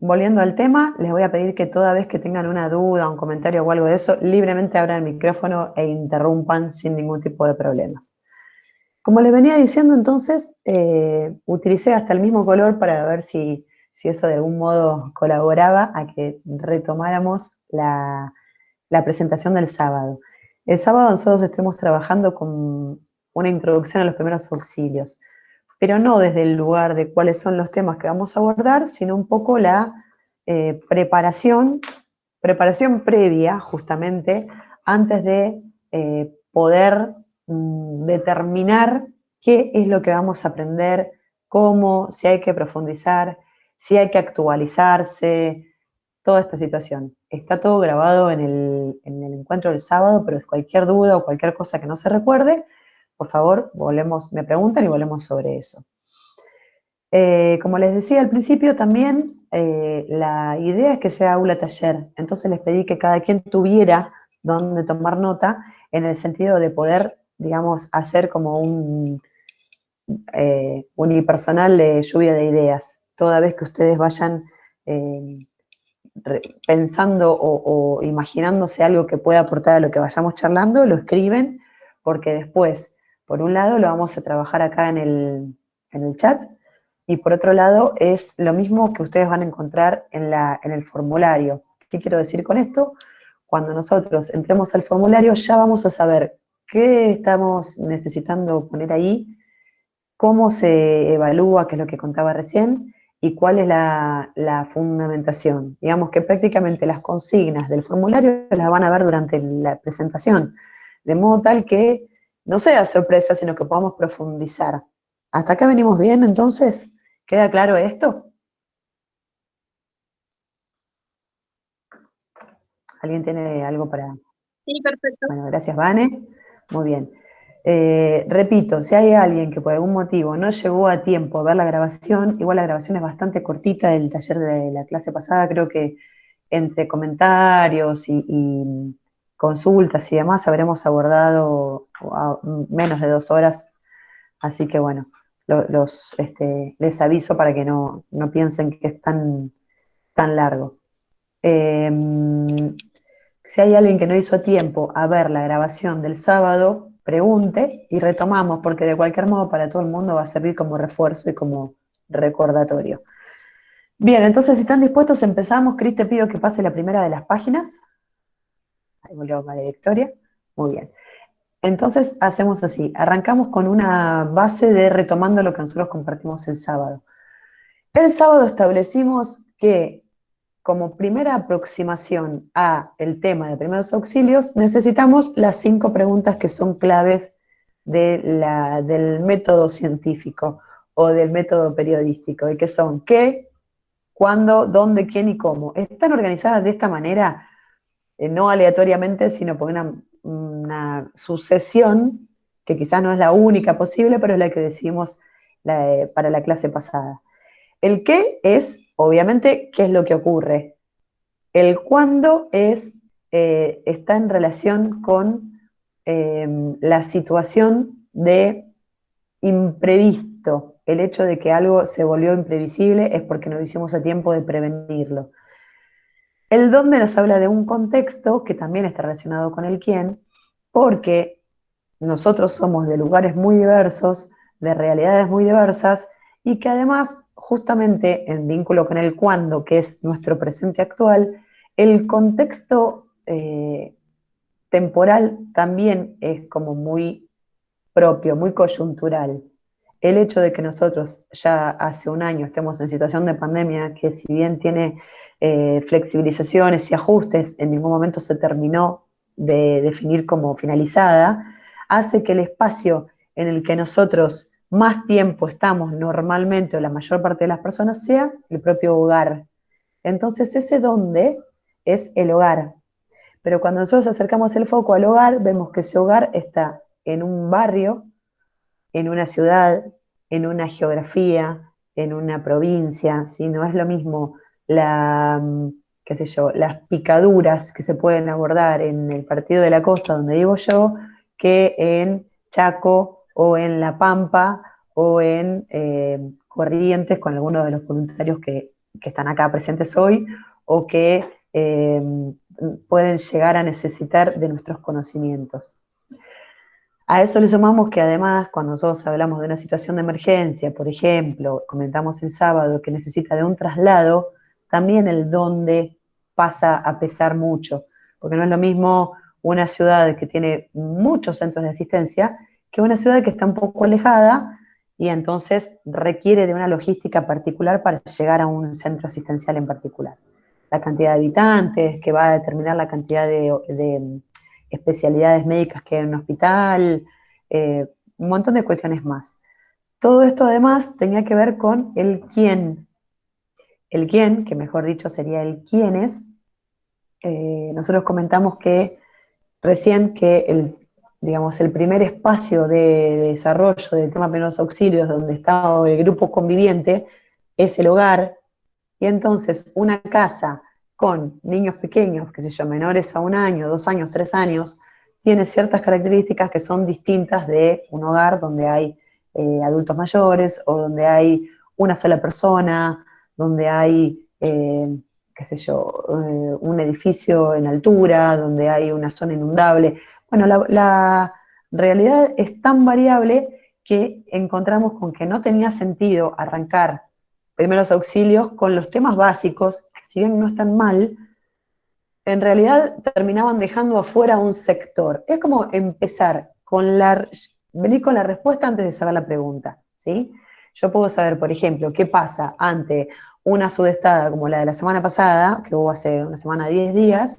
volviendo al tema, les voy a pedir que toda vez que tengan una duda, un comentario o algo de eso, libremente abran el micrófono e interrumpan sin ningún tipo de problemas. Como les venía diciendo, entonces, utilicé hasta el mismo color para ver si eso de algún modo colaboraba a que retomáramos la presentación del sábado. El sábado nosotros estemos trabajando con una introducción a los primeros auxilios, pero no desde el lugar de cuáles son los temas que vamos a abordar, sino un poco la preparación previa, justamente, antes de poder determinar qué es lo que vamos a aprender, cómo, si hay que profundizar, si hay que actualizarse, toda esta situación. Está todo grabado en el encuentro del sábado, pero cualquier duda o cualquier cosa que no se recuerde, por favor, me preguntan y volvemos sobre eso. Como les decía al principio, también la idea es que sea aula taller, entonces les pedí que cada quien tuviera donde tomar nota en el sentido de poder, digamos, hacer como un unipersonal de lluvia de ideas. Toda vez que ustedes vayan eh, pensando o imaginándose algo que pueda aportar a lo que vayamos charlando, lo escriben, porque después, por un lado, lo vamos a trabajar acá en el chat, y por otro lado, es lo mismo que ustedes van a encontrar en el formulario. ¿Qué quiero decir con esto? Cuando nosotros entremos al formulario, ya vamos a saber qué estamos necesitando poner ahí, cómo se evalúa, que es lo que contaba recién, y cuál es la fundamentación. Digamos que prácticamente las consignas del formulario las van a ver durante la presentación, de modo tal que no sea sorpresa, sino que podamos profundizar. ¿Hasta acá venimos bien, entonces? ¿Queda claro esto? ¿Alguien tiene algo para...? Sí, perfecto. Bueno, gracias, Vane. Muy bien. Repito, si hay alguien que por algún motivo no llegó a tiempo a ver la grabación, igual la grabación es bastante cortita del taller de la clase pasada, creo que entre comentarios y consultas y demás habremos abordado menos de 2 horas, así que bueno, les aviso para que no piensen que es tan largo. Eh, si hay alguien que no hizo tiempo a ver la grabación del sábado, pregunte y retomamos, porque de cualquier modo para todo el mundo va a servir como refuerzo y como recordatorio. Bien, entonces si están dispuestos empezamos. Cris, te pido que pase la primera de las páginas. Ahí volvió María Victoria. Muy bien. Entonces hacemos así, arrancamos con una base de retomando lo que nosotros compartimos el sábado. El sábado establecimos que como primera aproximación a el tema de primeros auxilios, necesitamos las 5 preguntas que son claves del método científico o del método periodístico, y que son qué, cuándo, dónde, quién y cómo. Están organizadas de esta manera, no aleatoriamente, sino por una sucesión que quizás no es la única posible, pero es la que decidimos para la clase pasada. El qué es, obviamente, qué es lo que ocurre. El cuándo está en relación con la situación de imprevisto. El hecho de que algo se volvió imprevisible es porque no hicimos a tiempo de prevenirlo. El dónde nos habla de un contexto que también está relacionado con el quién, porque nosotros somos de lugares muy diversos, de realidades muy diversas, y que además, justamente en vínculo con el cuándo, que es nuestro presente actual, el contexto temporal también es como muy propio, muy coyuntural. El hecho de que nosotros ya hace un año estemos en situación de pandemia, que si bien tiene flexibilizaciones y ajustes, en ningún momento se terminó de definir como finalizada, hace que el espacio en el que nosotros más tiempo estamos normalmente, o la mayor parte de las personas, sea el propio hogar. Entonces ese dónde es el hogar. Pero cuando nosotros acercamos el foco al hogar, vemos que ese hogar está en un barrio, en una ciudad, en una geografía, en una provincia, ¿sí? No es lo mismo qué sé yo, las picaduras que se pueden abordar en el Partido de la Costa, donde vivo yo, que en Chaco o en La Pampa o en Corrientes con algunos de los voluntarios que están acá presentes hoy o que pueden llegar a necesitar de nuestros conocimientos. A eso le sumamos que además, cuando nosotros hablamos de una situación de emergencia, por ejemplo, comentamos el sábado que necesita de un traslado, también el dónde pasa a pesar mucho, porque no es lo mismo una ciudad que tiene muchos centros de asistencia que una ciudad que está un poco alejada y entonces requiere de una logística particular para llegar a un centro asistencial en particular. La cantidad de habitantes, que va a determinar la cantidad de especialidades médicas que hay en un hospital, un montón de cuestiones más. Todo esto además tenía que ver con el quién. El quién, que mejor dicho sería el quiénes. Nosotros comentamos que recién que digamos, el primer espacio de desarrollo del tema de primeros auxilios, donde está el grupo conviviente, es el hogar, y entonces una casa con niños pequeños, qué sé yo, menores a 1 año, 2 años, 3 años, tiene ciertas características que son distintas de un hogar donde hay adultos mayores o donde hay una sola persona, donde hay, qué sé yo, un edificio en altura, donde hay una zona inundable. Bueno, la realidad es tan variable que encontramos con que no tenía sentido arrancar primeros auxilios con los temas básicos, que si bien no están mal, en realidad terminaban dejando afuera un sector. Es como empezar venir con la respuesta antes de saber la pregunta, ¿sí? Yo puedo saber, por ejemplo, qué pasa ante una sudestada como la de la semana pasada, que hubo hace una semana, 10 días,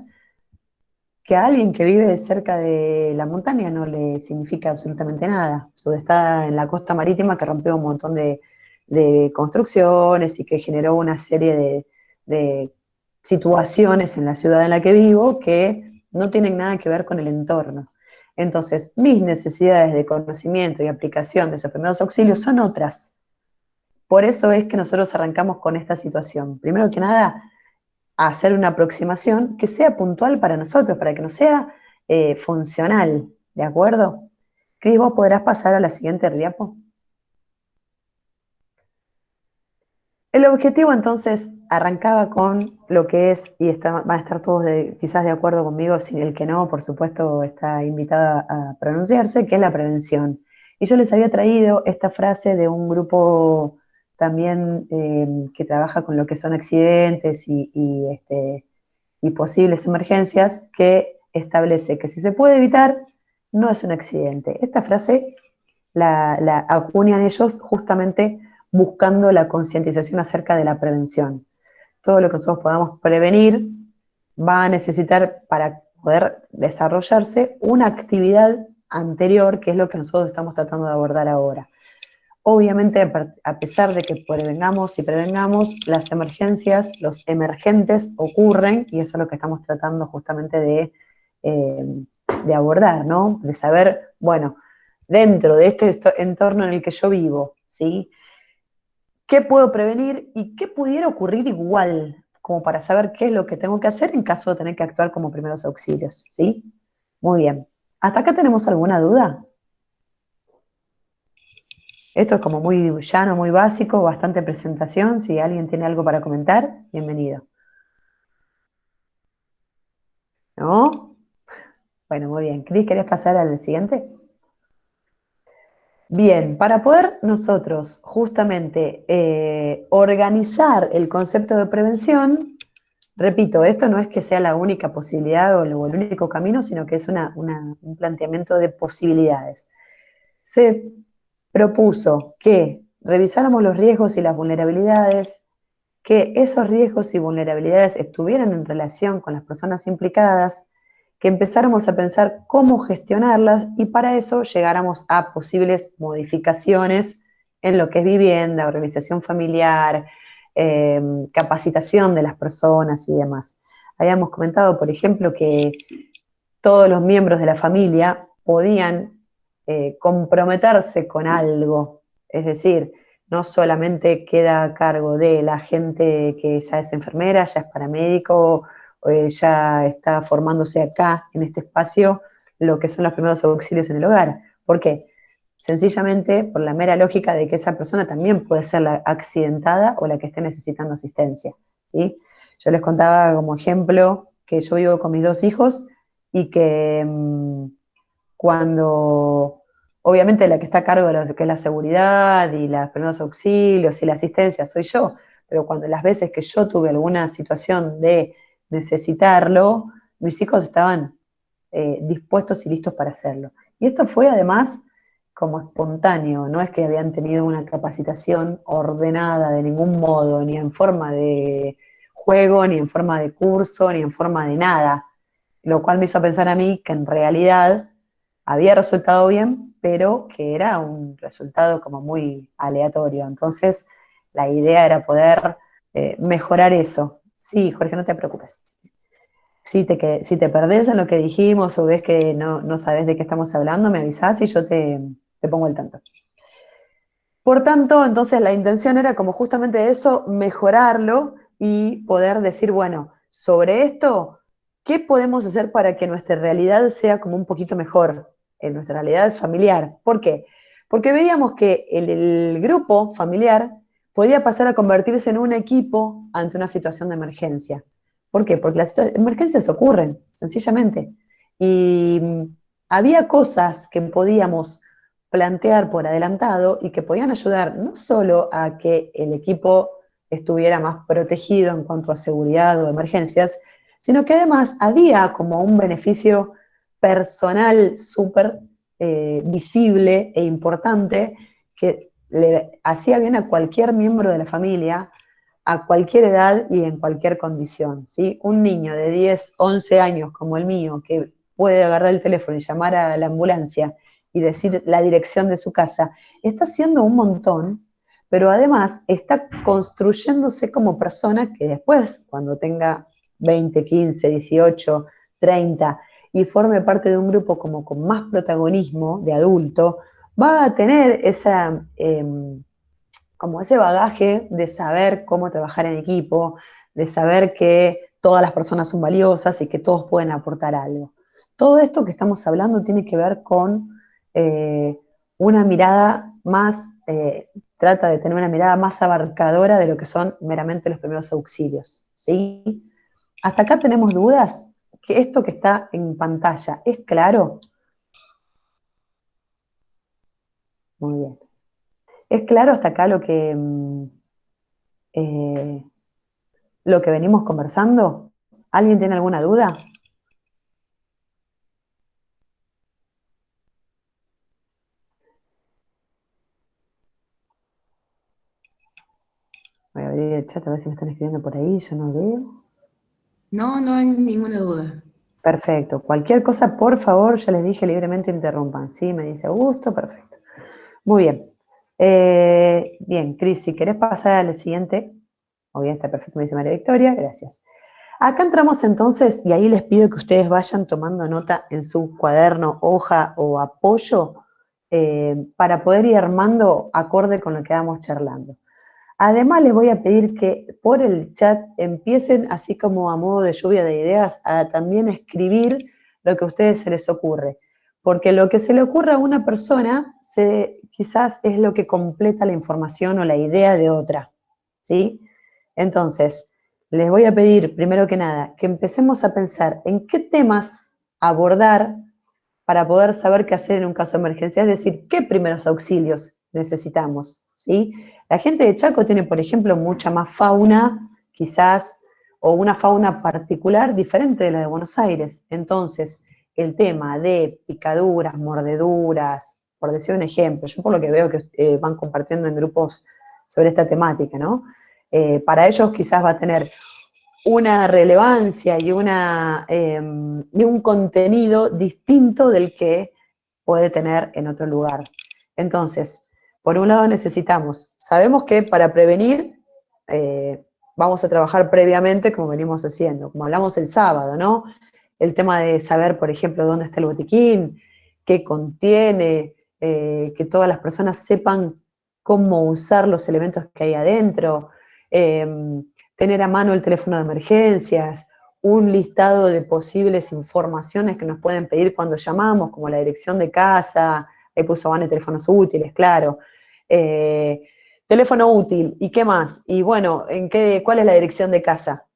que a alguien que vive cerca de la montaña no le significa absolutamente nada. Sudestada en la costa marítima que rompió un montón de construcciones y que generó una serie de situaciones en la ciudad en la que vivo que no tienen nada que ver con el entorno. Entonces, mis necesidades de conocimiento y aplicación de esos primeros auxilios son otras. Por eso es que nosotros arrancamos con esta situación. Primero que nada, a hacer una aproximación que sea puntual para nosotros, para que no sea funcional, ¿de acuerdo? Cris, vos podrás pasar a la siguiente diapo. El objetivo entonces arrancaba con lo que es, y van a estar todos quizás de acuerdo conmigo, si el que no, por supuesto, está invitado a pronunciarse, que es la prevención. Y yo les había traído esta frase de un grupo también que trabaja con lo que son accidentes y posibles emergencias, que establece que si se puede evitar, no es un accidente. Esta frase la acuñan ellos justamente buscando la concientización acerca de la prevención. Todo lo que nosotros podamos prevenir va a necesitar, para poder desarrollarse, una actividad anterior, que es lo que nosotros estamos tratando de abordar ahora. Obviamente, a pesar de que prevengamos y prevengamos, las emergencias, los emergentes ocurren, y eso es lo que estamos tratando justamente de abordar, ¿no? De saber, bueno, dentro de este entorno en el que yo vivo, ¿sí? ¿Qué puedo prevenir y qué pudiera ocurrir igual, como para saber qué es lo que tengo que hacer en caso de tener que actuar como primeros auxilios, ¿sí? Muy bien. ¿Hasta acá tenemos alguna duda? Esto es como muy llano, muy básico, bastante presentación. Si alguien tiene algo para comentar, bienvenido. ¿No? Bueno, muy bien. Cris, ¿querés pasar al siguiente? Bien, para poder nosotros justamente organizar el concepto de prevención, repito, esto no es que sea la única posibilidad o el único camino, sino que es un planteamiento de posibilidades. Se propuso que revisáramos los riesgos y las vulnerabilidades, que esos riesgos y vulnerabilidades estuvieran en relación con las personas implicadas, que empezáramos a pensar cómo gestionarlas y para eso llegáramos a posibles modificaciones en lo que es vivienda, organización familiar, capacitación de las personas y demás. Habíamos comentado, por ejemplo, que todos los miembros de la familia podían comprometerse con algo, es decir, no solamente queda a cargo de la gente que ya es enfermera, ya es paramédico, ya está formándose acá, en este espacio, lo que son los primeros auxilios en el hogar. ¿Por qué? sencillamente por la mera lógica de que esa persona también puede ser la accidentada o la que esté necesitando asistencia, ¿sí? Yo les contaba como ejemplo que yo vivo con mis dos hijos y que cuando, obviamente la que está a cargo de lo que es la seguridad y los primeros auxilios y la asistencia soy yo, pero cuando las veces que yo tuve alguna situación de necesitarlo, mis hijos estaban dispuestos y listos para hacerlo. Y esto fue además como espontáneo, no es que habían tenido una capacitación ordenada de ningún modo, ni en forma de juego, ni en forma de curso, ni en forma de nada, lo cual me hizo pensar a mí que en realidad había resultado bien, pero que era un resultado como muy aleatorio. Entonces, la idea era poder mejorar eso. Sí, Jorge, no te preocupes. Si te perdés en lo que dijimos o ves que no sabes de qué estamos hablando, me avisás y yo te pongo el tanto. Por tanto, entonces la intención era como justamente eso, mejorarlo y poder decir, bueno, sobre esto, ¿qué podemos hacer para que nuestra realidad sea como un poquito mejor, en nuestra realidad familiar? ¿Por qué? Porque veíamos que el grupo familiar podía pasar a convertirse en un equipo ante una situación de emergencia. ¿Por qué? Porque las emergencias ocurren, sencillamente. Y había cosas que podíamos plantear por adelantado y que podían ayudar no solo a que el equipo estuviera más protegido en cuanto a seguridad o emergencias, sino que además había como un beneficio personal súper visible e importante que le hacía bien a cualquier miembro de la familia, a cualquier edad y en cualquier condición, ¿sí? Un niño de 10, 11 años como el mío, que puede agarrar el teléfono y llamar a la ambulancia y decir la dirección de su casa, está haciendo un montón, pero además está construyéndose como persona que después, cuando tenga 20, 15, 18, 30 y forme parte de un grupo como con más protagonismo de adulto, va a tener esa, como ese bagaje de saber cómo trabajar en equipo, de saber que todas las personas son valiosas y que todos pueden aportar algo. Todo esto que estamos hablando tiene que ver con eh, una mirada más, trata de tener una mirada más abarcadora de lo que son meramente los primeros auxilios, ¿sí? Hasta acá tenemos dudas, que esto que está en pantalla, ¿es claro? Muy bien. ¿Es claro hasta acá eh, lo que venimos conversando? ¿Alguien tiene alguna duda? Voy a abrir el chat a ver si me están escribiendo por ahí, yo no veo. No, no hay ninguna duda. Perfecto. Cualquier cosa, por favor, ya les dije libremente interrumpan. Sí, me dice Augusto, perfecto. Muy bien. Bien, Cris, si querés pasar al siguiente. Muy bien, está perfecto, me dice María Victoria, gracias. Acá entramos entonces, y ahí les pido que ustedes vayan tomando nota en su cuaderno, hoja o apoyo, para poder ir armando acorde con lo que vamos charlando. Además, les voy a pedir que por el chat empiecen, así como a modo de lluvia de ideas, a también escribir lo que a ustedes se les ocurre. Porque lo que se le ocurre a una persona quizás es lo que completa la información o la idea de otra, ¿sí? Entonces, les voy a pedir, primero que nada, que empecemos a pensar en qué temas abordar para poder saber qué hacer en un caso de emergencia, es decir, qué primeros auxilios necesitamos, ¿sí? La gente de Chaco tiene, por ejemplo, mucha más fauna, quizás, o una fauna particular diferente de la de Buenos Aires. Entonces, el tema de picaduras, mordeduras, por decir un ejemplo, yo por lo que veo que van compartiendo en grupos sobre esta temática, ¿no? Para ellos quizás va a tener una relevancia y un contenido distinto del que puede tener en otro lugar. Entonces, por un lado necesitamos, sabemos que para prevenir vamos a trabajar previamente como venimos haciendo, como hablamos el sábado, ¿no? El tema de saber, por ejemplo, dónde está el botiquín, qué contiene, que todas las personas sepan cómo usar los elementos que hay adentro, eh, tener a mano el teléfono de emergencias, un listado de posibles informaciones que nos pueden pedir cuando llamamos, como la dirección de casa, ahí puso Vane teléfonos útiles, claro. Teléfono útil, ¿y qué más? Y bueno, ¿cuál es la dirección de casa?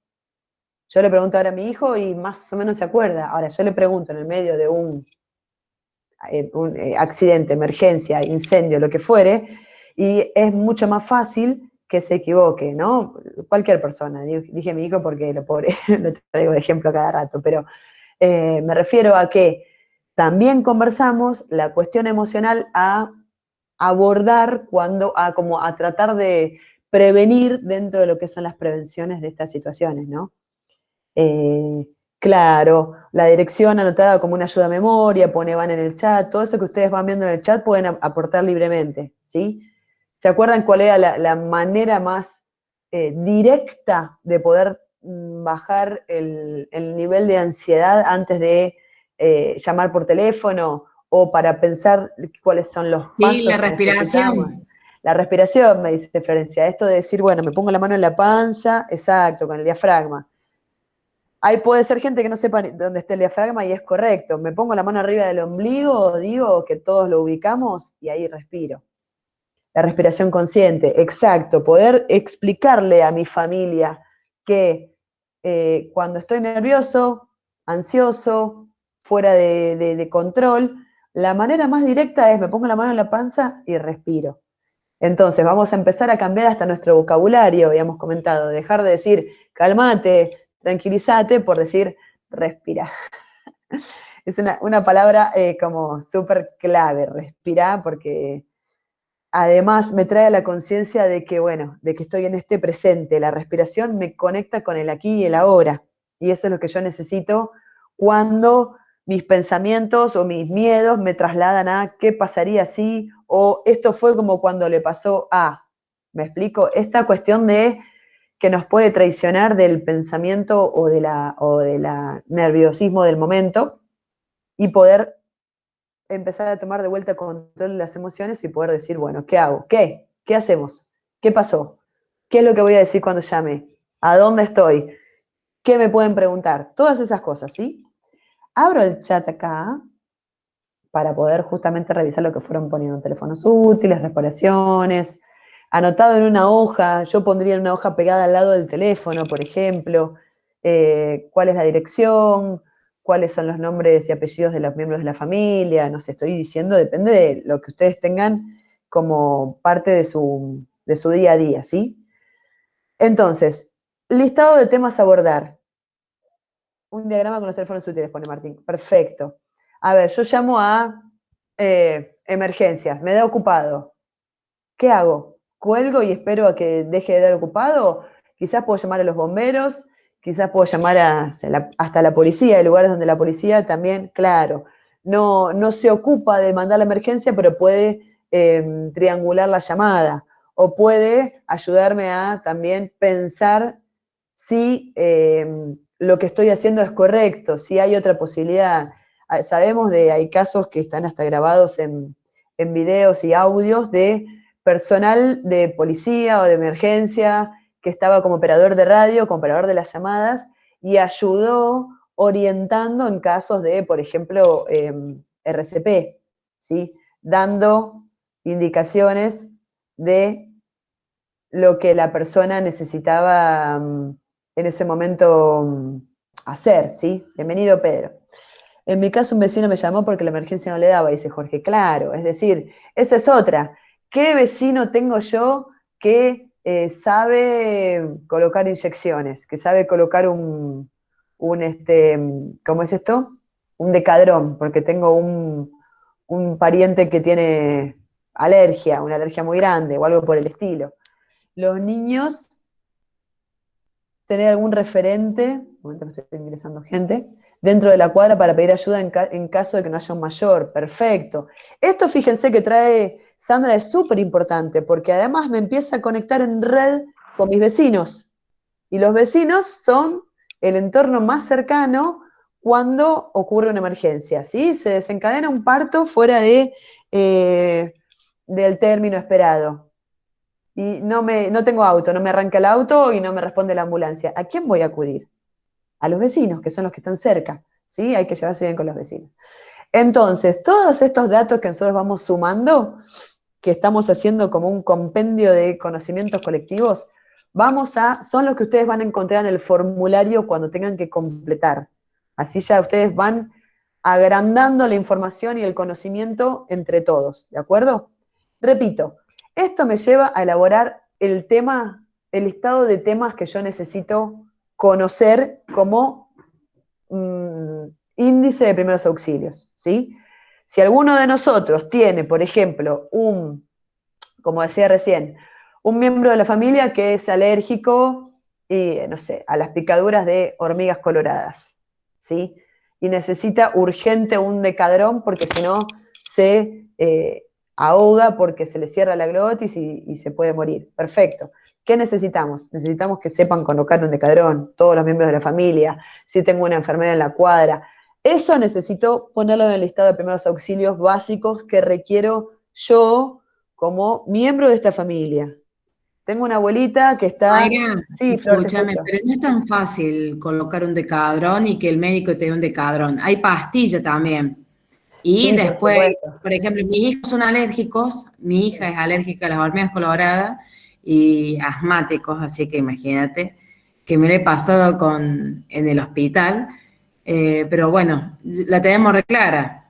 Yo le pregunto ahora a mi hijo y más o menos se acuerda. Ahora, yo le pregunto en el medio de un accidente, emergencia, incendio, lo que fuere, y es mucho más fácil que se equivoque, ¿no? Cualquier persona, dije mi hijo porque lo pobre, lo traigo de ejemplo cada rato, pero me refiero a que también conversamos la cuestión emocional a abordar como a tratar de prevenir dentro de lo que son las prevenciones de estas situaciones, ¿no? Eh, claro, la dirección anotada como una ayuda a memoria, van en el chat, todo eso que ustedes van viendo en el chat pueden aportar libremente, ¿sí? ¿Se acuerdan cuál era la manera más directa de poder bajar el nivel de ansiedad antes de llamar por teléfono o para pensar cuáles son los Sí, la pasos que necesitamos? respiración. La respiración, me dice Florencia, esto de decir, bueno, me pongo la mano en la panza, exacto, con el diafragma. Ahí puede ser gente que no sepa dónde está el diafragma y es correcto. Me pongo la mano arriba del ombligo, digo que todos lo ubicamos y ahí respiro. La respiración consciente, exacto. Poder explicarle a mi familia que cuando estoy nervioso, ansioso, fuera de control, la manera más directa es me pongo la mano en la panza y respiro. Entonces vamos a empezar a cambiar hasta nuestro vocabulario, habíamos comentado, dejar de decir calmate, tranquilízate, por decir respira. Es una palabra como súper clave, respira, porque además me trae a la conciencia de que, bueno, de que estoy en este presente. La respiración me conecta con el aquí y el ahora. Y eso es lo que yo necesito cuando mis pensamientos o mis miedos me trasladan a qué pasaría si, o esto fue como cuando le pasó a. ¿Me explico? Esta cuestión de que nos puede traicionar del pensamiento o de la nerviosismo del momento y poder empezar a tomar de vuelta control de las emociones y poder decir, bueno, ¿qué hago? ¿Qué? ¿Qué hacemos? ¿Qué pasó? ¿Qué es lo que voy a decir cuando llame? ¿A dónde estoy? ¿Qué me pueden preguntar? Todas esas cosas, ¿sí? Abro el chat acá para poder justamente revisar lo que fueron poniendo teléfonos útiles, reparaciones, anotado en una hoja, yo pondría en una hoja pegada al lado del teléfono, por ejemplo, cuál es la dirección, cuáles son los nombres y apellidos de los miembros de la familia, no sé, estoy diciendo, depende de lo que ustedes tengan como parte de su día a día, ¿sí? Entonces, listado de temas a abordar. Un diagrama con los teléfonos útiles, pone Martín. Perfecto. A ver, yo llamo a emergencias, me da ocupado. ¿Qué hago? ¿Cuelgo y espero a que deje de dar ocupado? Quizás puedo llamar a los bomberos, quizás puedo llamar hasta la policía, hay lugares donde la policía también, claro, no se ocupa de mandar la emergencia, pero puede triangular la llamada o puede ayudarme a también pensar si lo que estoy haciendo es correcto, si hay otra posibilidad. Sabemos hay casos que están hasta grabados en videos y audios de personal de policía o de emergencia que estaba como operador de radio, como operador de las llamadas, y ayudó orientando en casos de, por ejemplo, RCP, ¿sí? Dando indicaciones de lo que la persona necesitaba en ese momento hacer, ¿sí? Bienvenido, Pedro. En mi caso, un vecino me llamó porque la emergencia no le daba, dice Jorge. Claro, es decir, esa es otra. ¿Qué vecino tengo yo que sabe colocar inyecciones, que sabe colocar ¿cómo es esto? Un decadrón, porque tengo un pariente que tiene alergia, una alergia muy grande o algo por el estilo. Los niños, tener algún referente, un momento me estoy ingresando gente, dentro de la cuadra para pedir ayuda en caso de que no haya un mayor. Perfecto. Esto, fíjense que trae Sandra, es súper importante, porque además me empieza a conectar en red con mis vecinos. Y los vecinos son el entorno más cercano cuando ocurre una emergencia, ¿sí? Se desencadena un parto fuera del término esperado y no tengo auto, no me arranca el auto y no me responde la ambulancia. ¿A quién voy a acudir? A los vecinos, que son los que están cerca, ¿sí? Hay que llevarse bien con los vecinos. Entonces, todos estos datos que nosotros vamos sumando, que estamos haciendo como un compendio de conocimientos colectivos, son los que ustedes van a encontrar en el formulario cuando tengan que completar. Así ya ustedes van agrandando la información y el conocimiento entre todos, ¿de acuerdo? Repito, esto me lleva a elaborar el listado de temas que yo necesito conocer como índice de primeros auxilios, ¿sí? Si alguno de nosotros tiene, por ejemplo, como decía recién, un miembro de la familia que es alérgico y, no sé, a las picaduras de hormigas coloradas, ¿sí? Y necesita urgente un decadrón porque si no se ahoga porque se le cierra la glotis y se puede morir. Perfecto. ¿Qué necesitamos? Necesitamos que sepan colocar un decadrón, todos los miembros de la familia, si tengo una enfermera en la cuadra. Eso necesito ponerlo en el listado de primeros auxilios básicos que requiero yo como miembro de esta familia. Tengo una abuelita que está... Mayra, Sí, Flor, te escúchame, escucho. pero no es tan fácil colocar un decadrón y que el médico te dé un decadrón. Hay pastilla también. Y Sí, por después, supuesto. por ejemplo, mis hijos son alérgicos, mi hija es alérgica a las hormigas coloradas y asmáticos, así que imagínate que me lo he pasado en el hospital, pero bueno, la tenemos reclara.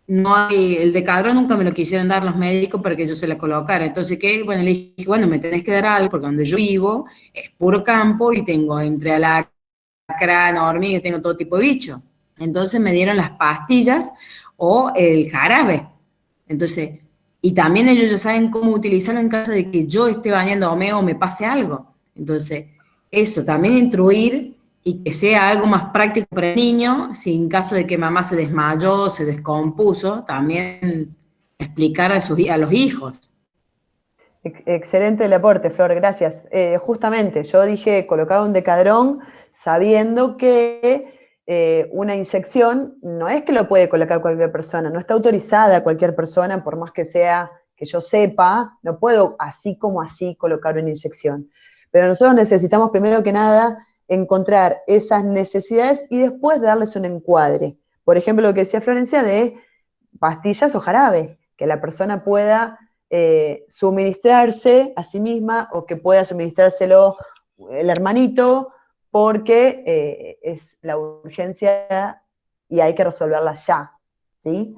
No hay, el decadrón nunca me lo quisieron dar los médicos para que yo se la colocara. Entonces, ¿qué? Bueno, le dije, bueno, me tenés que dar algo, porque donde yo vivo es puro campo y tengo entre alacrán, hormigas, tengo todo tipo de bicho. Entonces me dieron las pastillas o el jarabe. Entonces, y también ellos ya saben cómo utilizarlo en caso de que yo esté bañándome o me pase algo. Entonces, eso, también instruir y que sea algo más práctico para el niño, si en caso de que mamá se desmayó, se descompuso, también explicar a los hijos. Excelente el aporte, Flor, gracias. Justamente, yo dije colocar un decadrón sabiendo que una inyección no es que lo puede colocar cualquier persona, no está autorizada cualquier persona, por más que sea que yo sepa, no puedo así como así colocar una inyección. Pero nosotros necesitamos primero que nada encontrar esas necesidades y después darles un encuadre. Por ejemplo, lo que decía Florencia de pastillas o jarabe, que la persona pueda suministrarse a sí misma o que pueda suministrárselo el hermanito, porque es la urgencia y hay que resolverla ya, ¿sí?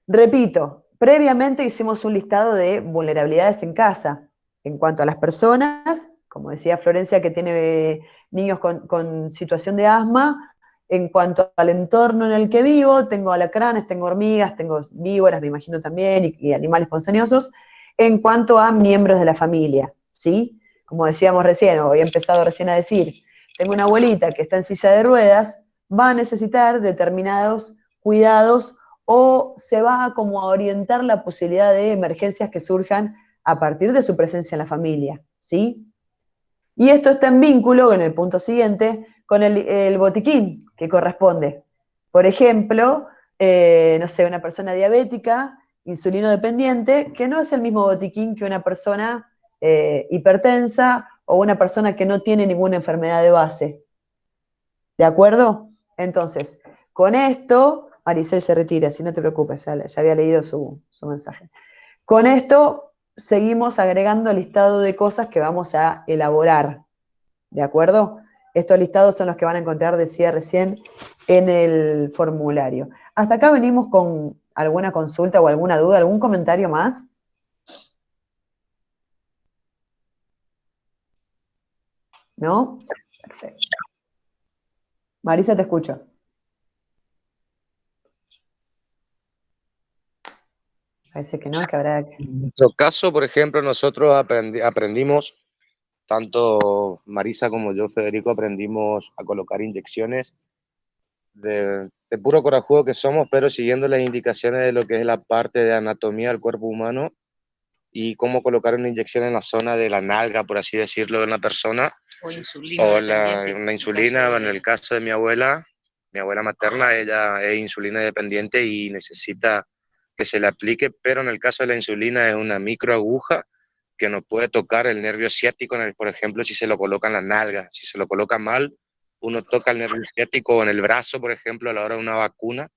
Repito, previamente hicimos un listado de vulnerabilidades en casa. En cuanto a las personas, como decía Florencia, que tiene niños con situación de asma, en cuanto al entorno en el que vivo, tengo alacranes, tengo hormigas, tengo víboras, me imagino también, y animales ponzoñosos. En cuanto a miembros de la familia, ¿sí? Como decíamos recién, o he empezado recién a decir, tengo una abuelita que está en silla de ruedas, va a necesitar determinados cuidados o se va como a orientar la posibilidad de emergencias que surjan a partir de su presencia en la familia, ¿sí? Y esto está en vínculo, en el punto siguiente, con el botiquín que corresponde. Por ejemplo, no sé, una persona diabética, insulino dependiente, que no es el mismo botiquín que una persona hipertensa o una persona que no tiene ninguna enfermedad de base. ¿De acuerdo? Entonces, con esto, Maricel se retira, si no te preocupes, ya había leído su mensaje. Con esto seguimos agregando el listado de cosas que vamos a elaborar, ¿de acuerdo? Estos listados son los que van a encontrar, decía recién, en el formulario. Hasta acá venimos con alguna consulta o alguna duda, algún comentario más. ¿No? Perfecto. Marisa, te escucho. Parece que no, que habrá que... En nuestro caso, por ejemplo, nosotros aprendimos, tanto Marisa como yo, Federico, aprendimos a colocar inyecciones de puro corajudo que somos, pero siguiendo las indicaciones de lo que es la parte de anatomía del cuerpo humano y cómo colocar una inyección en la zona de la nalga, por así decirlo, de una persona. O insulina O dependiente. una insulina, en el caso de mi abuela materna, ella es insulina dependiente y necesita que se le aplique, pero en el caso de la insulina es una microaguja que no puede tocar el nervio ciático, por ejemplo, si se lo coloca en la nalga. Si se lo coloca mal, uno toca el nervio ciático en el brazo, por ejemplo, a la hora de una vacuna,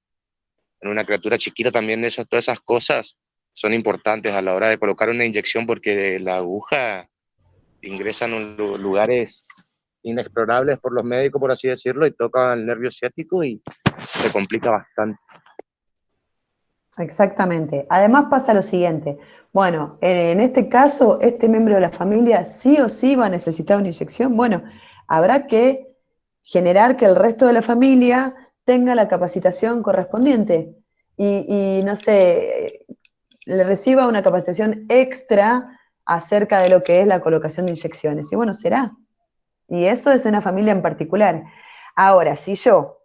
en una criatura chiquita también todas esas cosas son importantes a la hora de colocar una inyección, porque la aguja ingresa en lugares inexplorables por los médicos, por así decirlo, y toca el nervio ciático y se complica bastante. Exactamente. Además pasa lo siguiente. Bueno, en este caso, este miembro de la familia sí o sí va a necesitar una inyección. Bueno, habrá que generar que el resto de la familia tenga la capacitación correspondiente y no sé, le reciba una capacitación extra acerca de lo que es la colocación de inyecciones. Y bueno, será. Y eso es de una familia en particular. Ahora, si yo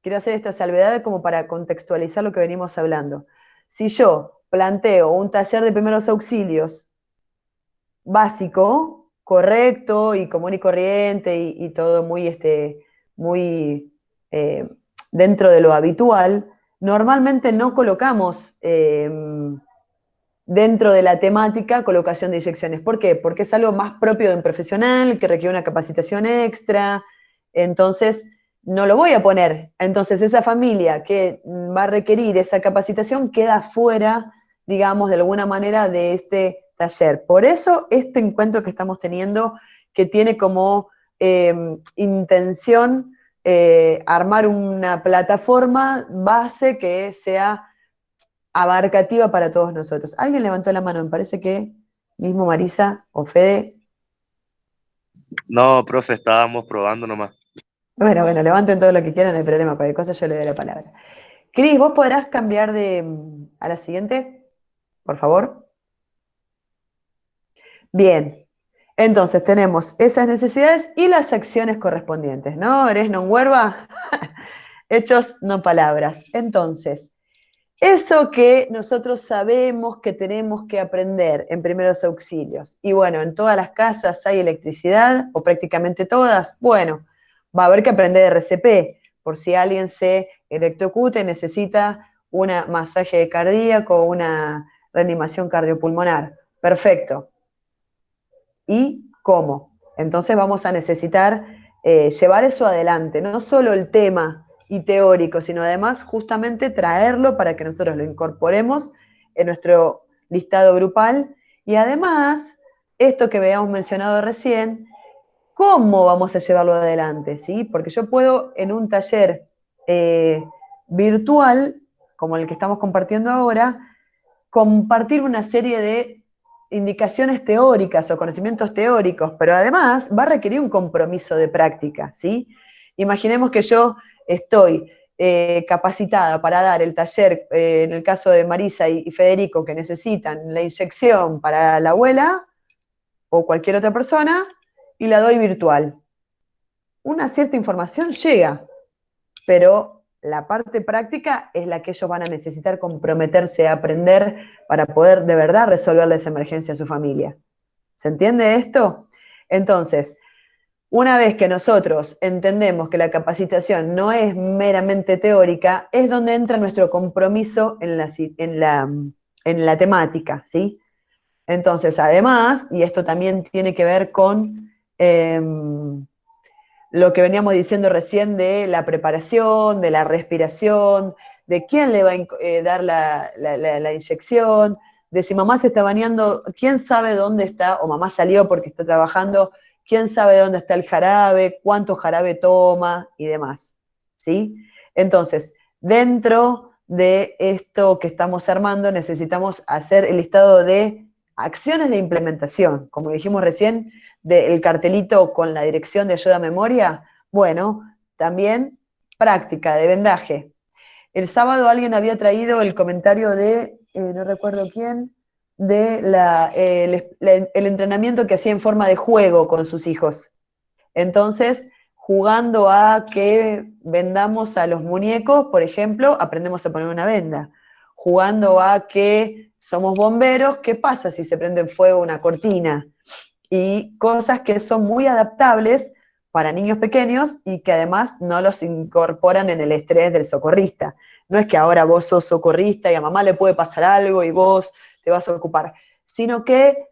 quiero hacer esta salvedad como para contextualizar lo que venimos hablando. Si yo planteo un taller de primeros auxilios básico, correcto y común y corriente y todo muy dentro de lo habitual, normalmente no colocamos dentro de la temática colocación de inyecciones. ¿Por qué? Porque es algo más propio de un profesional que requiere una capacitación extra. Entonces, no lo voy a poner. Entonces, esa familia que va a requerir esa capacitación queda fuera, digamos, de alguna manera de este taller. Por eso, este encuentro que estamos teniendo, que tiene como intención armar una plataforma base que sea abarcativa para todos nosotros. Alguien levantó la mano, me parece que mismo Marisa o Fede. No, profe, estábamos probando nomás. Bueno, levanten todo lo que quieran, no hay problema, cualquier cosa yo le doy la palabra. Cris, ¿vos podrás cambiar a la siguiente, por favor? Bien, entonces tenemos esas necesidades y las acciones correspondientes, ¿no? ¿Eres non huerva? Hechos, no palabras. Entonces, eso que nosotros sabemos que tenemos que aprender en primeros auxilios. Y bueno, en todas las casas hay electricidad, o prácticamente todas. Bueno, va a haber que aprender RCP, por si alguien se electrocuta y necesita un masaje cardíaco o una reanimación cardiopulmonar. Perfecto. ¿Y cómo? Entonces vamos a necesitar llevar eso adelante, no solo el tema y teórico, sino además justamente traerlo para que nosotros lo incorporemos en nuestro listado grupal y además, esto que habíamos mencionado recién, ¿cómo vamos a llevarlo adelante? ¿Sí? Porque yo puedo en un taller virtual, como el que estamos compartiendo ahora, compartir una serie de indicaciones teóricas o conocimientos teóricos, pero además va a requerir un compromiso de práctica, ¿sí? Imaginemos que yo estoy capacitada para dar el taller, en el caso de Marisa y Federico, que necesitan la inyección para la abuela o cualquier otra persona, y la doy virtual. Una cierta información llega, pero la parte práctica es la que ellos van a necesitar comprometerse a aprender para poder de verdad resolver esa emergencia a su familia. ¿Se entiende esto? Entonces, una vez que nosotros entendemos que la capacitación no es meramente teórica, es donde entra nuestro compromiso en la temática, ¿sí? Entonces, además, y esto también tiene que ver con lo que veníamos diciendo recién de la preparación, de la respiración, de quién le va a dar la inyección, de si mamá se está bañando, quién sabe dónde está, o mamá salió porque está trabajando, quién sabe dónde está el jarabe, cuánto jarabe toma y demás. ¿Sí? Entonces, dentro de esto que estamos armando, necesitamos hacer el listado de acciones de implementación. Como dijimos recién, del cartelito con la dirección de ayuda a memoria, bueno, también práctica de vendaje. El sábado alguien había traído el comentario de, no recuerdo quién, de el entrenamiento que hacía en forma de juego con sus hijos. Entonces, jugando a que vendamos a los muñecos, por ejemplo, aprendemos a poner una venda. Jugando a que somos bomberos, ¿qué pasa si se prende en fuego una cortina? Y cosas que son muy adaptables para niños pequeños y que además no los incorporan en el estrés del socorrista. No es que ahora vos sos socorrista y a mamá le puede pasar algo y vos te vas a ocupar, sino que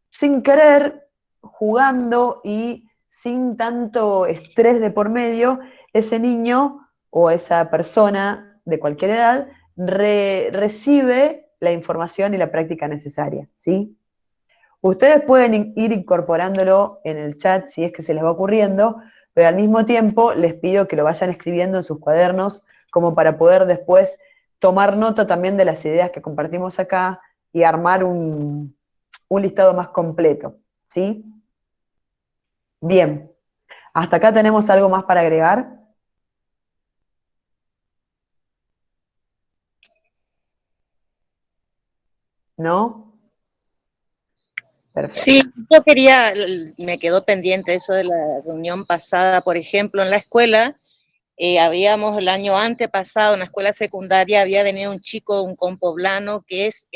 sin querer, jugando y sin tanto estrés de por medio, ese niño o esa persona de cualquier edad recibe la información y la práctica necesaria, ¿sí? Ustedes pueden ir incorporándolo en el chat si es que se les va ocurriendo, pero al mismo tiempo les pido que lo vayan escribiendo en sus cuadernos como para poder después tomar nota también de las ideas que compartimos acá y armar un listado más completo, ¿sí? Bien, hasta acá tenemos algo más para agregar. ¿No? Perfecto. Sí, yo quería, me quedó pendiente eso de la reunión pasada, por ejemplo, en la escuela, habíamos el año antepasado, en la escuela secundaria, había venido un chico, un compoblano, que es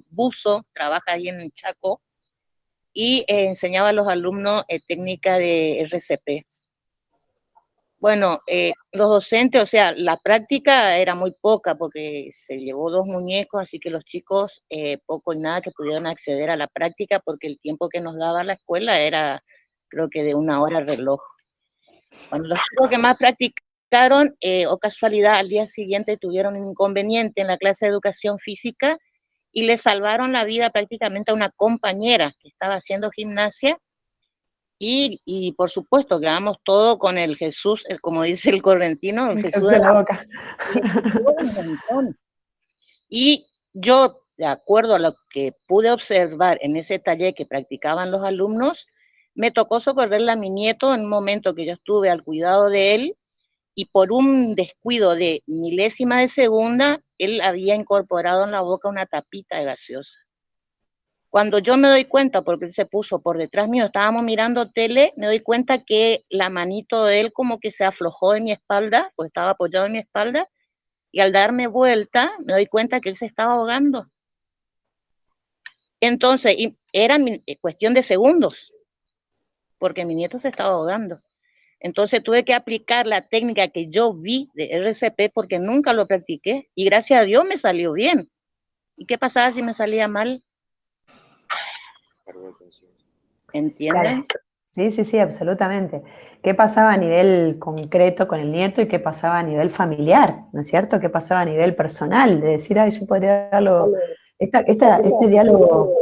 buzo, trabaja ahí en el Chaco, y enseñaba a los alumnos técnica de RCP. Bueno, los docentes, o sea, la práctica era muy poca porque se llevó 2 muñecos, así que los chicos poco y nada que pudieron acceder a la práctica porque el tiempo que nos daba la escuela era, creo que de 1 hora reloj. Bueno, los chicos que más practicaron, o casualidad, al día siguiente tuvieron un inconveniente en la clase de educación física y le salvaron la vida prácticamente a una compañera que estaba haciendo gimnasia. Y por supuesto, quedamos todo con el Jesús, como dice el correntino, el Jesús de la boca. Y yo, de acuerdo a lo que pude observar en ese taller que practicaban los alumnos, me tocó socorrerle a mi nieto en un momento que yo estuve al cuidado de él y por un descuido de milésima de segunda, él había incorporado en la boca una tapita de gaseosa. Cuando yo me doy cuenta, porque él se puso por detrás mío, estábamos mirando tele, me doy cuenta que la manito de él como que se aflojó en mi espalda, pues estaba apoyado en mi espalda, y al darme vuelta me doy cuenta que él se estaba ahogando. Entonces, era cuestión de segundos, porque mi nieto se estaba ahogando. Entonces tuve que aplicar la técnica que yo vi de RCP porque nunca lo practiqué, y gracias a Dios me salió bien. ¿Y qué pasaba si me salía mal? ¿Entienden? Claro. Sí, sí, sí, absolutamente. ¿Qué pasaba a nivel concreto con el nieto y qué pasaba a nivel familiar? ¿No es cierto? ¿Qué pasaba a nivel personal? De decir, ay, yo podría darlo, este diálogo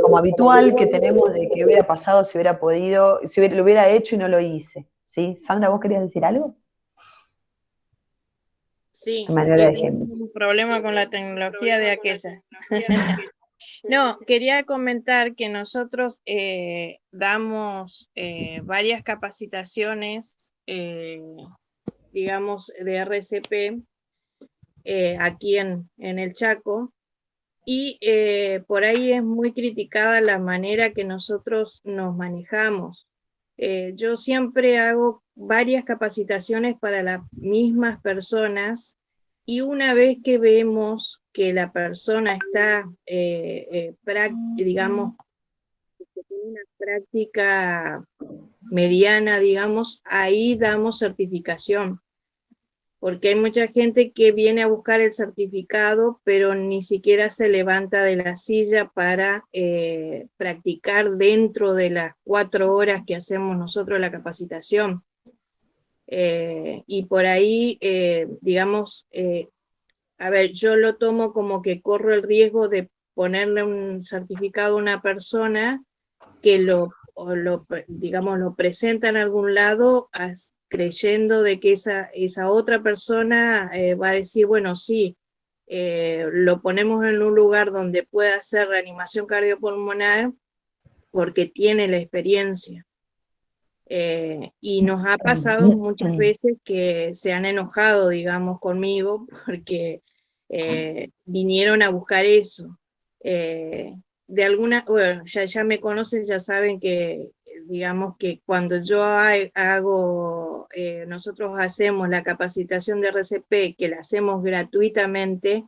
como habitual que tenemos de que hubiera pasado si hubiera podido, si lo hubiera hecho y no lo hice. ¿Sí? Sandra, ¿vos querías decir algo? Sí, Manera de ejemplo. un problema con la tecnología de aquella. No, quería comentar que nosotros damos varias capacitaciones, digamos, de RCP aquí en el Chaco, y por ahí es muy criticada la manera que nosotros nos manejamos. Yo siempre hago varias capacitaciones para las mismas personas y una vez que vemos que la persona está, digamos, que tiene una práctica mediana, digamos, ahí damos certificación. Porque hay mucha gente que viene a buscar el certificado, pero ni siquiera se levanta de la silla para practicar dentro de las 4 horas que hacemos nosotros la capacitación. Y por ahí, digamos, a ver, yo lo tomo como que corro el riesgo de ponerle un certificado a una persona que digamos, lo presenta en algún lado creyendo de que esa otra persona va a decir, bueno, sí, lo ponemos en un lugar donde pueda hacer reanimación cardiopulmonar porque tiene la experiencia. Y nos ha pasado muchas veces que se han enojado, digamos, conmigo porque vinieron a buscar eso. De alguna, bueno, ya me conocen, ya saben que, digamos, que cuando yo hago, nosotros hacemos la capacitación de RCP, que la hacemos gratuitamente,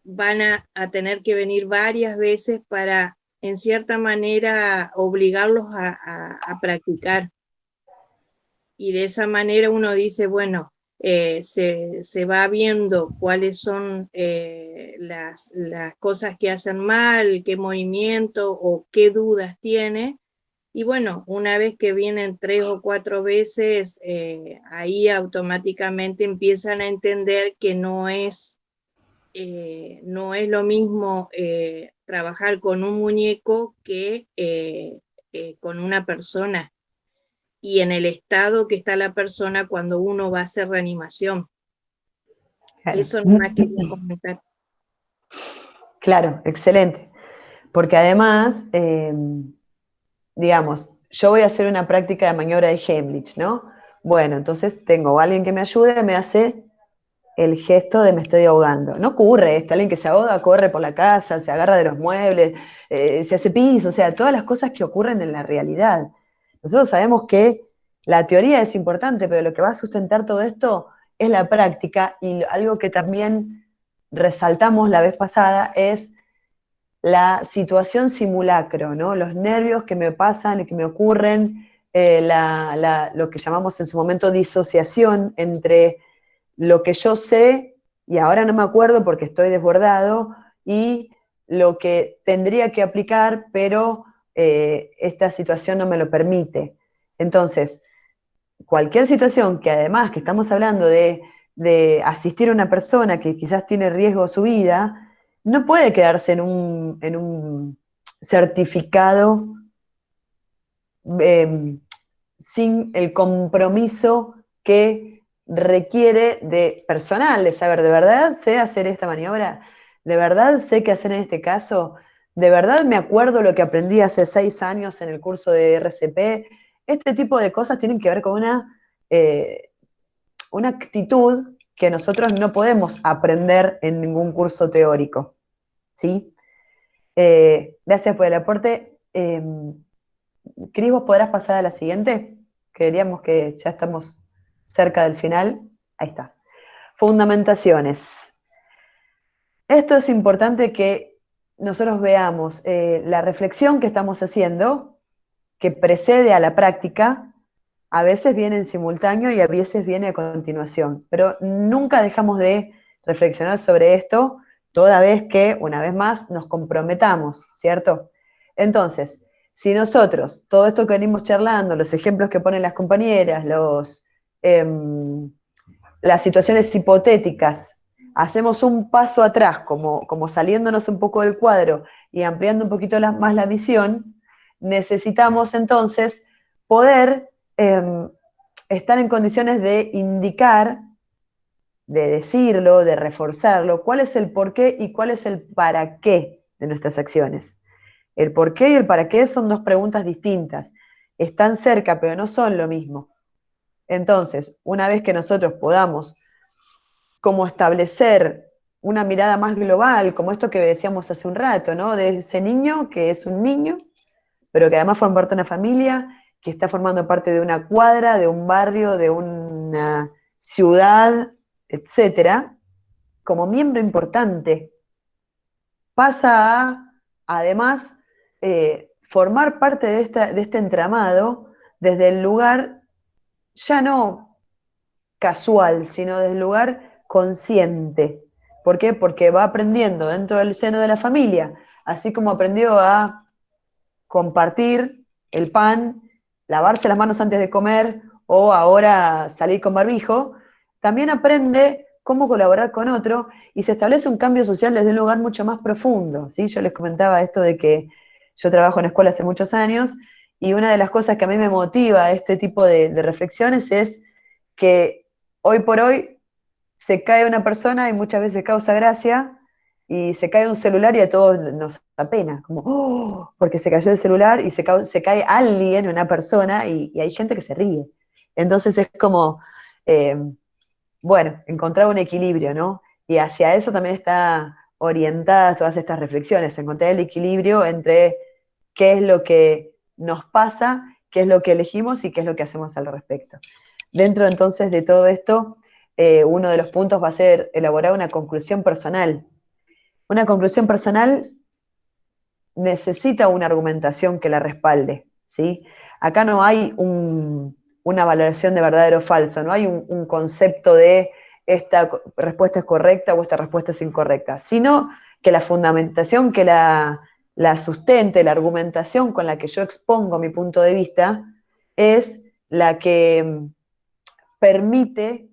van a tener que venir varias veces para, en cierta manera, obligarlos a practicar. Y de esa manera uno dice, bueno, se va viendo cuáles son las cosas que hacen mal, qué movimiento o qué dudas tiene, Y bueno, una vez que vienen 3 o 4 veces, ahí automáticamente empiezan a entender que no es lo mismo trabajar con un muñeco que con una persona, y en el estado que está la persona cuando uno va a hacer reanimación. Claro. Eso nomás quería comentar. Claro, excelente. Porque además, digamos, yo voy a hacer una práctica de maniobra de Heimlich, ¿no? Bueno, entonces tengo a alguien que me ayude, me hace el gesto de me estoy ahogando. No ocurre esto, alguien que se ahoga corre por la casa, se agarra de los muebles, se hace pis, o sea, todas las cosas que ocurren en la realidad. Nosotros sabemos que la teoría es importante, pero lo que va a sustentar todo esto es la práctica, y algo que también resaltamos la vez pasada es la situación simulacro, ¿no? Los nervios que me pasan y que me ocurren, lo que llamamos en su momento disociación entre lo que yo sé, y ahora no me acuerdo porque estoy desbordado, y lo que tendría que aplicar, pero esta situación no me lo permite. Entonces, cualquier situación que además que estamos hablando de asistir a una persona que quizás tiene riesgo a su vida, no puede quedarse en un certificado sin el compromiso que requiere de personal, de saber, ¿de verdad sé hacer esta maniobra? ¿De verdad sé qué hacer en este caso? ¿De verdad me acuerdo lo que aprendí hace 6 años en el curso de RCP? Este tipo de cosas tienen que ver con una actitud que nosotros no podemos aprender en ningún curso teórico, ¿sí? Gracias por el aporte. Cris, ¿vos podrás pasar a la siguiente? Creeríamos que ya estamos cerca del final. Ahí está. Fundamentaciones. Esto es importante que nosotros veamos la reflexión que estamos haciendo, que precede a la práctica, a veces viene en simultáneo y a veces viene a continuación, pero nunca dejamos de reflexionar sobre esto, toda vez que, una vez más, nos comprometamos, ¿cierto? Entonces, si nosotros, todo esto que venimos charlando, los ejemplos que ponen las compañeras, las situaciones hipotéticas, hacemos un paso atrás, como saliéndonos un poco del cuadro y ampliando un poquito más la visión, necesitamos entonces poder estar en condiciones de indicar, de decirlo, de reforzarlo, cuál es el porqué y cuál es el para qué de nuestras acciones. El por qué y el para qué son dos preguntas distintas. Están cerca, pero no son lo mismo. Entonces, una vez que nosotros podamos como establecer una mirada más global, como esto que decíamos hace un rato, ¿no? De ese niño que es un niño, pero que además forma parte de una familia, que está formando parte de una cuadra, de un barrio, de una ciudad, etcétera, como miembro importante, pasa a, además, formar parte de este entramado desde el lugar ya no casual, sino desde el lugar consciente. ¿Por qué? Porque va aprendiendo dentro del seno de la familia, así como aprendió a compartir el pan, lavarse las manos antes de comer o ahora salir con barbijo, también aprende cómo colaborar con otro y se establece un cambio social desde un lugar mucho más profundo, ¿sí? Yo les comentaba esto de que yo trabajo en escuela hace muchos años y una de las cosas que a mí me motiva a este tipo de reflexiones es que hoy por hoy se cae una persona y muchas veces causa gracia, y se cae un celular y a todos nos da pena, como, oh, porque se cayó el celular y se cae alguien, una persona, y hay gente que se ríe. Entonces es como, eh, bueno, encontrar un equilibrio, ¿no? Y hacia eso también está orientadas todas estas reflexiones, encontrar el equilibrio entre qué es lo que nos pasa, qué es lo que elegimos y qué es lo que hacemos al respecto. Dentro entonces de todo esto, uno de los puntos va a ser elaborar una conclusión personal. Una conclusión personal necesita una argumentación que la respalde, ¿sí? Acá no hay una valoración de verdadero o falso, no hay un concepto de esta respuesta es correcta o esta respuesta es incorrecta, sino que la fundamentación que la la sustente, la argumentación con la que yo expongo mi punto de vista, es la que permite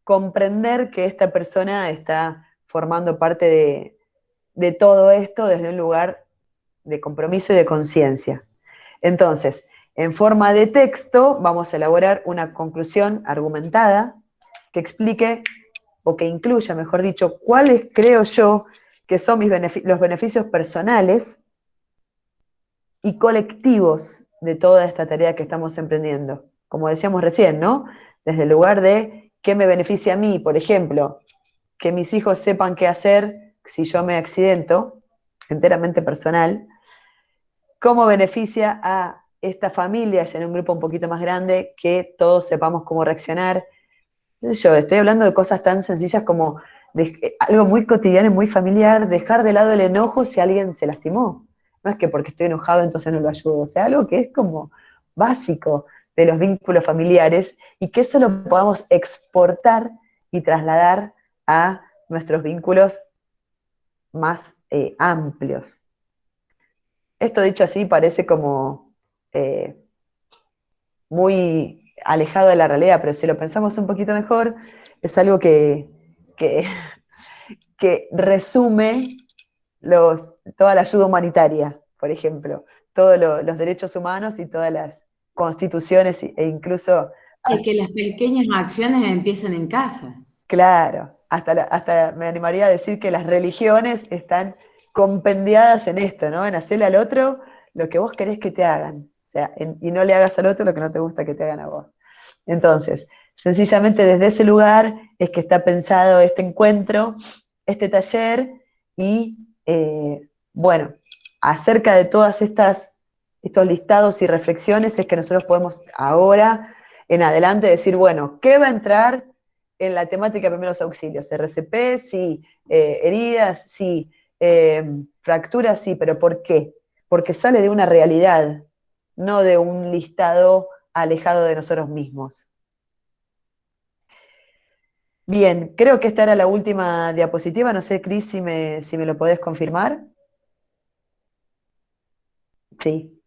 comprender que esta persona está formando parte de todo esto desde un lugar de compromiso y de conciencia. Entonces, en forma de texto, vamos a elaborar una conclusión argumentada que explique, o que incluya, mejor dicho, cuáles creo yo que son los beneficios personales y colectivos de toda esta tarea que estamos emprendiendo. Como decíamos recién, ¿no? Desde el lugar de qué me beneficia a mí, por ejemplo, que mis hijos sepan qué hacer si yo me accidento, enteramente personal, cómo beneficia a esta familia, ya en un grupo un poquito más grande, que todos sepamos cómo reaccionar. Yo estoy hablando de cosas tan sencillas como algo muy cotidiano y muy familiar, dejar de lado el enojo si alguien se lastimó. No es que porque estoy enojado entonces no lo ayudo, o sea, algo que es como básico de los vínculos familiares y que eso lo podamos exportar y trasladar a nuestros vínculos más amplios. Esto dicho así parece como muy alejado de la realidad, pero si lo pensamos un poquito mejor, es algo que resume toda la ayuda humanitaria, por ejemplo, todos los derechos humanos y todas las constituciones e incluso, Y que las pequeñas acciones empiecen en casa. claro, hasta me animaría a decir que las religiones están compendiadas en esto, ¿no? En hacerle al otro lo que vos querés que te hagan, o sea, y no le hagas al otro lo que no te gusta que te hagan a vos. Entonces, sencillamente desde ese lugar es que está pensado este encuentro, este taller, y bueno, acerca de todas estos listados y reflexiones es que nosotros podemos ahora en adelante decir, bueno, ¿qué va a entrar en la temática de primeros auxilios? RCP, sí, heridas, sí, fracturas, sí, pero ¿por qué? Porque sale de una realidad, no de un listado alejado de nosotros mismos. Bien, creo que esta era la última diapositiva, no sé, Cris, si me lo podés confirmar. Sí.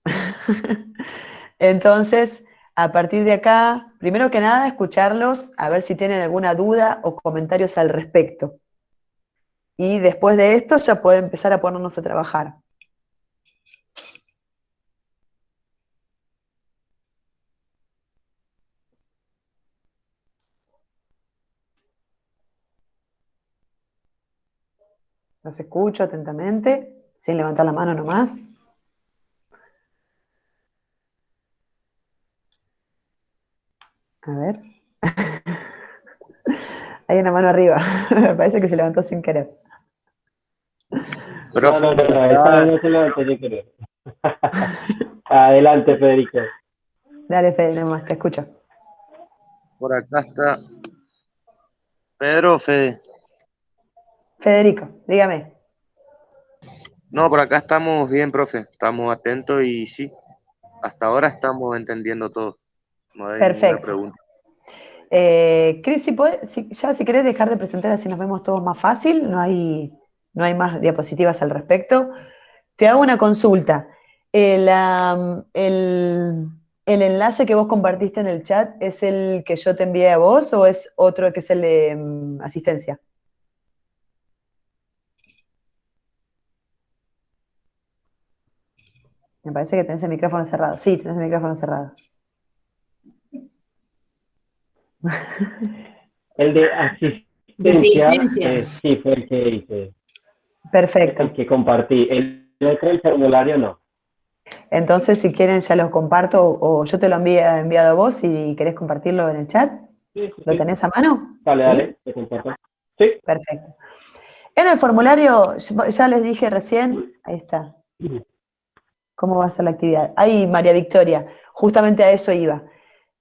Entonces, a partir de acá, primero que nada, escucharlos, a ver si tienen alguna duda o comentarios al respecto. Y después de esto ya pueden empezar a ponernos a trabajar. Los escucho atentamente, sin levantar la mano nomás. A ver. Hay una mano arriba. Me parece que se levantó sin querer. Profe, No, esta no se levanté yo creo. Adelante, Federico. Dale, Fede, nomás, te escucho. por acá está Pedro, Fede. Federico, dígame. No, por acá estamos bien, profe. Estamos atentos y sí, hasta ahora estamos entendiendo todo. No hay ninguna Perfecto. pregunta. Cris, si querés dejar de presentar así nos vemos todos más fácil, no hay más diapositivas al respecto. Te hago una consulta. El enlace que vos compartiste en el chat, ¿es el que yo te envié a vos o es otro que es el de asistencia? Me parece que tenés el micrófono cerrado. Sí, tenés el micrófono cerrado. El de asistencia, De asistencia. sí, fue el que hice. Perfecto. El que compartí. El otro, el formulario, no. Entonces, si quieren, ya los comparto o yo te lo enviado a vos y querés compartirlo en el chat. Sí. ¿Lo tenés a mano? Dale, ¿Sí? dale, te comparto. Sí. Perfecto. En el formulario, ya les dije recién, ahí está, cómo va a ser la actividad. Ahí, María Victoria, justamente a eso iba.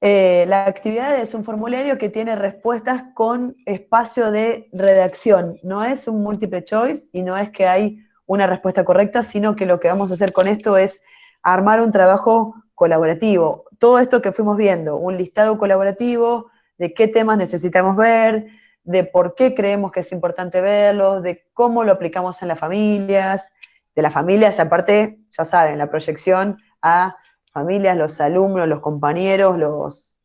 La actividad es un formulario que tiene respuestas con espacio de redacción. No es un multiple choice y no es que hay una respuesta correcta, sino que lo que vamos a hacer con esto es armar un trabajo colaborativo. Todo esto que fuimos viendo, un listado colaborativo de qué temas necesitamos ver, de por qué creemos que es importante verlos, de cómo lo aplicamos en las familias, las familias, aparte, ya saben, la proyección a familias, los alumnos, los compañeros, los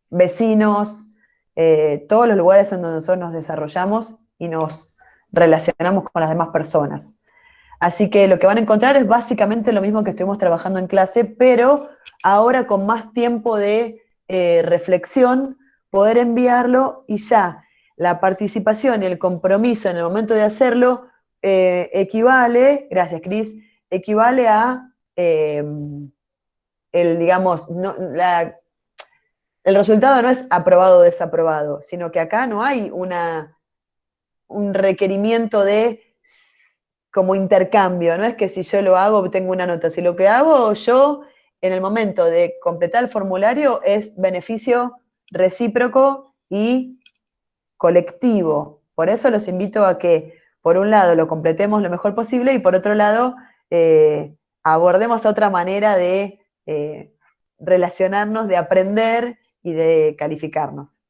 vecinos, todos los lugares en donde nosotros nos desarrollamos y nos relacionamos con las demás personas. Así que lo que van a encontrar es básicamente lo mismo que estuvimos trabajando en clase, pero ahora con más tiempo de reflexión, poder enviarlo y ya la participación y el compromiso en el momento de hacerlo equivale, gracias Cris, equivale a digamos, el resultado no es aprobado o desaprobado, sino que acá no hay un requerimiento de como intercambio, no es que si yo lo hago obtengo una nota, si lo que hago yo en el momento de completar el formulario es beneficio recíproco y colectivo. Por eso los invito a que, por un lado, lo completemos lo mejor posible y por otro lado, abordemos otra manera de relacionarnos, de aprender y de calificarnos.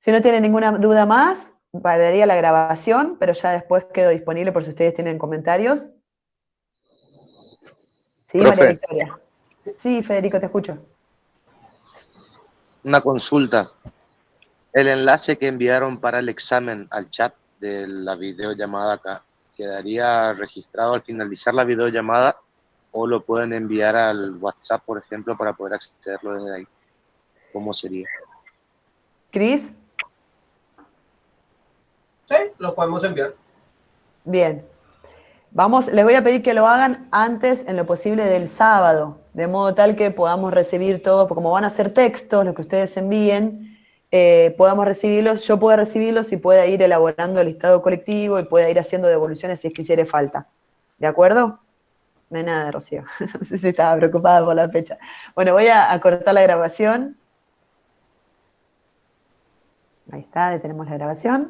Si no tienen ninguna duda más, pararía la grabación, pero ya después quedo disponible por si ustedes tienen comentarios. Sí, Profe. María Victoria. Sí, Federico, te escucho. Una consulta. El enlace que enviaron para el examen al chat de la videollamada acá, ¿quedaría registrado al finalizar la videollamada o lo pueden enviar al WhatsApp, por ejemplo, para poder accederlo desde ahí? ¿Cómo sería? ¿Cris? Sí, lo podemos enviar. Bien. Les voy a pedir que lo hagan antes, en lo posible, del sábado, de modo tal que podamos recibir todo, porque como van a ser textos, los que ustedes envíen, podamos recibirlos, yo pueda recibirlos y pueda ir elaborando el listado colectivo y pueda ir haciendo devoluciones si es que hiciera falta. ¿De acuerdo? No hay nada de Rocío. No sé si estaba preocupada por la fecha. Bueno, voy a cortar la grabación. Ahí está, detenemos la grabación.